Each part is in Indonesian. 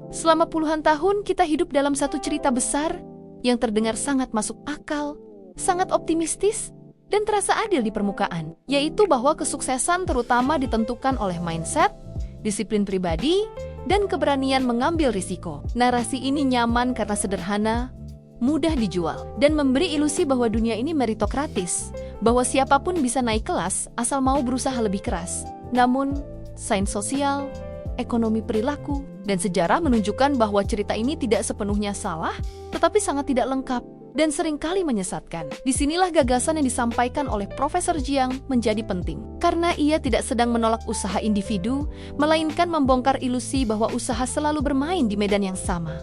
Selama puluhan tahun kita hidup dalam satu cerita besar yang terdengar sangat masuk akal, sangat optimistis, dan terasa adil di permukaan, yaitu bahwa kesuksesan terutama ditentukan oleh mindset, disiplin pribadi, dan keberanian mengambil risiko. Narasi ini nyaman karena sederhana, mudah dijual, dan memberi ilusi bahwa dunia ini meritokratis, bahwa siapapun bisa naik kelas asal mau berusaha lebih keras. Namun, sains sosial, ekonomi perilaku, dan sejarah menunjukkan bahwa cerita ini tidak sepenuhnya salah, tetapi sangat tidak lengkap dan seringkali menyesatkan. Disinilah gagasan yang disampaikan oleh Profesor Jiang menjadi penting, karena ia tidak sedang menolak usaha individu, melainkan membongkar ilusi bahwa usaha selalu bermain di medan yang sama.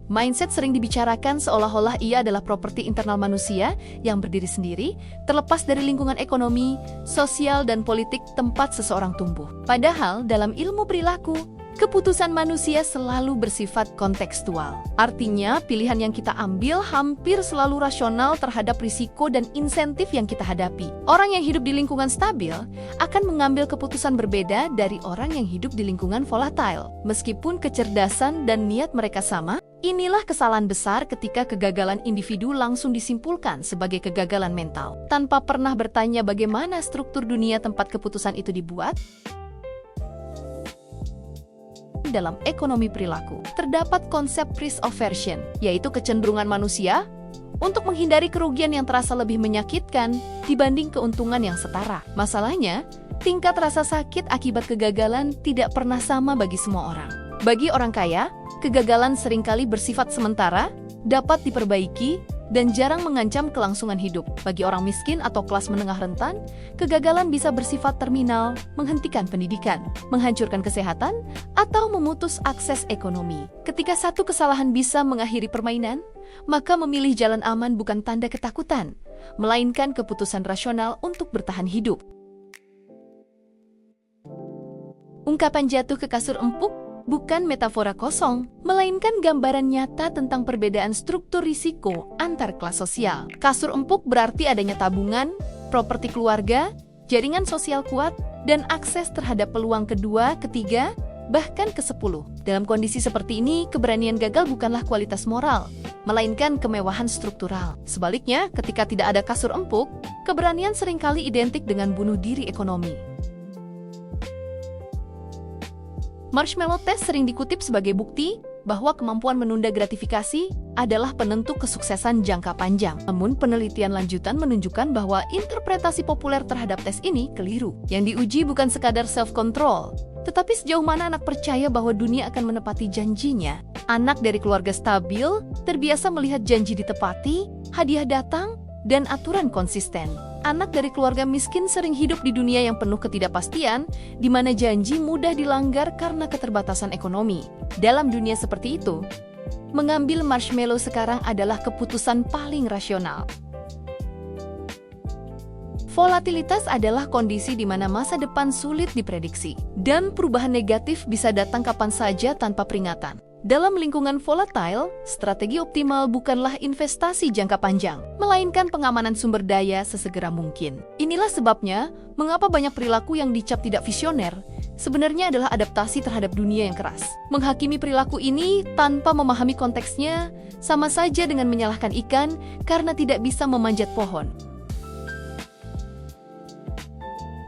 Mindset sering dibicarakan seolah-olah ia adalah properti internal manusia yang berdiri sendiri, terlepas dari lingkungan ekonomi, sosial, dan politik tempat seseorang tumbuh. Padahal, dalam ilmu perilaku, keputusan manusia selalu bersifat kontekstual. Artinya, pilihan yang kita ambil hampir selalu rasional terhadap risiko dan insentif yang kita hadapi. Orang yang hidup di lingkungan stabil akan mengambil keputusan berbeda dari orang yang hidup di lingkungan volatile. Meskipun kecerdasan dan niat mereka sama, inilah kesalahan besar ketika kegagalan individu langsung disimpulkan sebagai kegagalan mental, tanpa pernah bertanya bagaimana struktur dunia tempat keputusan itu dibuat. Dalam ekonomi perilaku, terdapat konsep risk aversion, yaitu kecenderungan manusia untuk menghindari kerugian yang terasa lebih menyakitkan dibanding keuntungan yang setara. Masalahnya, tingkat rasa sakit akibat kegagalan tidak pernah sama bagi semua orang. Bagi orang kaya, kegagalan seringkali bersifat sementara, dapat diperbaiki, dan jarang mengancam kelangsungan hidup. Bagi orang miskin atau kelas menengah rentan, kegagalan bisa bersifat terminal, menghentikan pendidikan, menghancurkan kesehatan, atau memutus akses ekonomi. Ketika satu kesalahan bisa mengakhiri permainan, maka memilih jalan aman bukan tanda ketakutan, melainkan keputusan rasional untuk bertahan hidup. Ungkapan jatuh ke kasur empuk bukan metafora kosong, melainkan gambaran nyata tentang perbedaan struktur risiko antar kelas sosial. Kasur empuk berarti adanya tabungan, properti keluarga, jaringan sosial kuat, dan akses terhadap peluang kedua, ketiga, bahkan ke-10. Dalam kondisi seperti ini, keberanian gagal bukanlah kualitas moral, melainkan kemewahan struktural. Sebaliknya, ketika tidak ada kasur empuk, keberanian seringkali identik dengan bunuh diri ekonomi. Marshmallow test sering dikutip sebagai bukti bahwa kemampuan menunda gratifikasi adalah penentu kesuksesan jangka panjang. Namun, penelitian lanjutan menunjukkan bahwa interpretasi populer terhadap tes ini keliru. Yang diuji bukan sekadar self-control, tetapi sejauh mana anak percaya bahwa dunia akan menepati janjinya. Anak dari keluarga stabil terbiasa melihat janji ditepati, hadiah datang, dan aturan konsisten. Anak dari keluarga miskin sering hidup di dunia yang penuh ketidakpastian, di mana janji mudah dilanggar karena keterbatasan ekonomi. Dalam dunia seperti itu, mengambil marshmallow sekarang adalah keputusan paling rasional. Volatilitas adalah kondisi di mana masa depan sulit diprediksi, dan perubahan negatif bisa datang kapan saja tanpa peringatan. Dalam lingkungan volatile, strategi optimal bukanlah investasi jangka panjang, melainkan pengamanan sumber daya sesegera mungkin. Inilah sebabnya, mengapa banyak perilaku yang dicap tidak visioner, sebenarnya adalah adaptasi terhadap dunia yang keras. Menghakimi perilaku ini tanpa memahami konteksnya, sama saja dengan menyalahkan ikan karena tidak bisa memanjat pohon.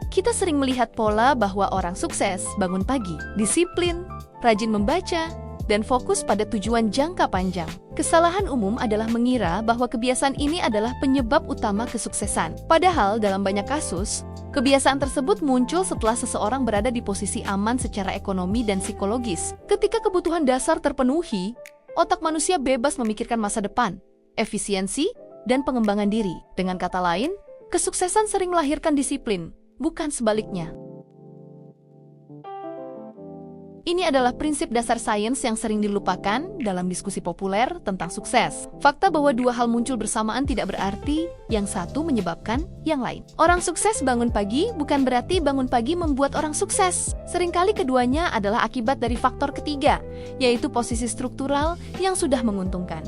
Kita sering melihat pola bahwa orang sukses bangun pagi, disiplin, rajin membaca, dan fokus pada tujuan jangka panjang. Kesalahan umum adalah mengira bahwa kebiasaan ini adalah penyebab utama kesuksesan. Padahal dalam banyak kasus, kebiasaan tersebut muncul setelah seseorang berada di posisi aman secara ekonomi dan psikologis. Ketika kebutuhan dasar terpenuhi, otak manusia bebas memikirkan masa depan, efisiensi, dan pengembangan diri. Dengan kata lain, kesuksesan sering melahirkan disiplin, bukan sebaliknya. Ini adalah prinsip dasar sains yang sering dilupakan dalam diskusi populer tentang sukses. Fakta bahwa dua hal muncul bersamaan tidak berarti yang satu menyebabkan yang lain. Orang sukses bangun pagi bukan berarti bangun pagi membuat orang sukses. Seringkali keduanya adalah akibat dari faktor ketiga, yaitu posisi struktural yang sudah menguntungkan.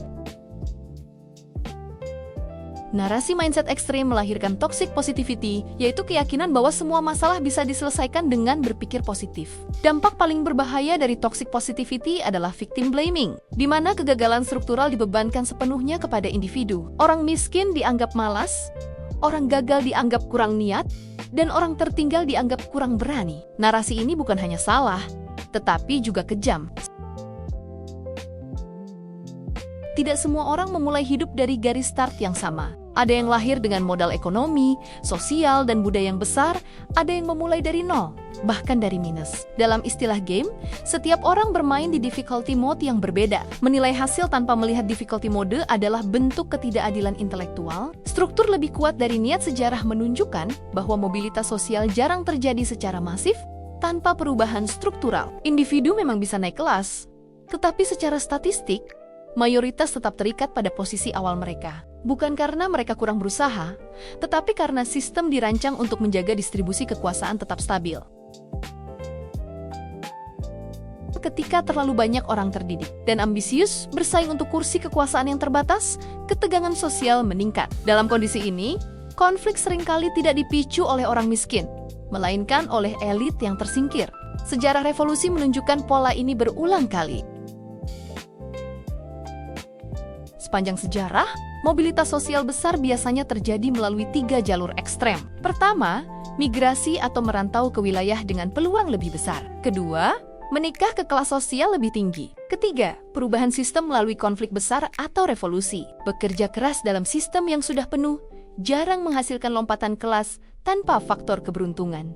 Narasi mindset ekstrim melahirkan toxic positivity, yaitu keyakinan bahwa semua masalah bisa diselesaikan dengan berpikir positif. Dampak paling berbahaya dari toxic positivity adalah victim blaming, di mana kegagalan struktural dibebankan sepenuhnya kepada individu. Orang miskin dianggap malas, orang gagal dianggap kurang niat, dan orang tertinggal dianggap kurang berani. Narasi ini bukan hanya salah, tetapi juga kejam. Tidak semua orang memulai hidup dari garis start yang sama. Ada yang lahir dengan modal ekonomi, sosial, dan budaya yang besar, ada yang memulai dari nol, bahkan dari minus. Dalam istilah game, setiap orang bermain di difficulty mode yang berbeda. Menilai hasil tanpa melihat difficulty mode adalah bentuk ketidakadilan intelektual. Struktur lebih kuat dari niat sejarah menunjukkan bahwa mobilitas sosial jarang terjadi secara masif tanpa perubahan struktural. Individu memang bisa naik kelas, tetapi secara statistik, mayoritas tetap terikat pada posisi awal mereka. Bukan karena mereka kurang berusaha, tetapi karena sistem dirancang untuk menjaga distribusi kekuasaan tetap stabil. Ketika terlalu banyak orang terdidik dan ambisius bersaing untuk kursi kekuasaan yang terbatas, ketegangan sosial meningkat. Dalam kondisi ini, konflik seringkali tidak dipicu oleh orang miskin, melainkan oleh elit yang tersingkir. Sejarah revolusi menunjukkan pola ini berulang kali. Sepanjang sejarah, mobilitas sosial besar biasanya terjadi melalui 3 jalur ekstrem. Pertama, migrasi atau merantau ke wilayah dengan peluang lebih besar. Kedua, menikah ke kelas sosial lebih tinggi. Ketiga, perubahan sistem melalui konflik besar atau revolusi. Bekerja keras dalam sistem yang sudah penuh, jarang menghasilkan lompatan kelas tanpa faktor keberuntungan.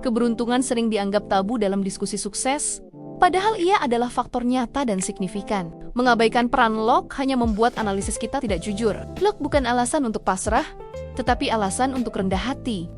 Keberuntungan sering dianggap tabu dalam diskusi sukses, padahal ia adalah faktor nyata dan signifikan. Mengabaikan peran luck hanya membuat analisis kita tidak jujur. Luck bukan alasan untuk pasrah, tetapi alasan untuk rendah hati.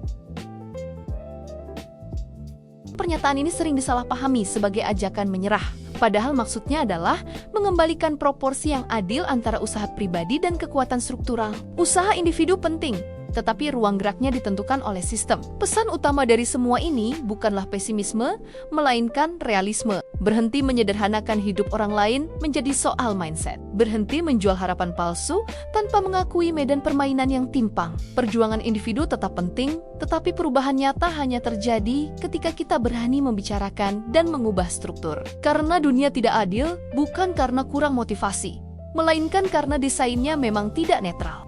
Pernyataan ini sering disalahpahami sebagai ajakan menyerah, padahal maksudnya adalah mengembalikan proporsi yang adil antara usaha pribadi dan kekuatan struktural. Usaha individu penting, tetapi ruang geraknya ditentukan oleh sistem. Pesan utama dari semua ini bukanlah pesimisme, melainkan realisme. Berhenti menyederhanakan hidup orang lain menjadi soal mindset. Berhenti menjual harapan palsu tanpa mengakui medan permainan yang timpang. Perjuangan individu tetap penting, tetapi perubahan nyata hanya terjadi ketika kita berani membicarakan dan mengubah struktur. Karena dunia tidak adil, bukan karena kurang motivasi, melainkan karena desainnya memang tidak netral.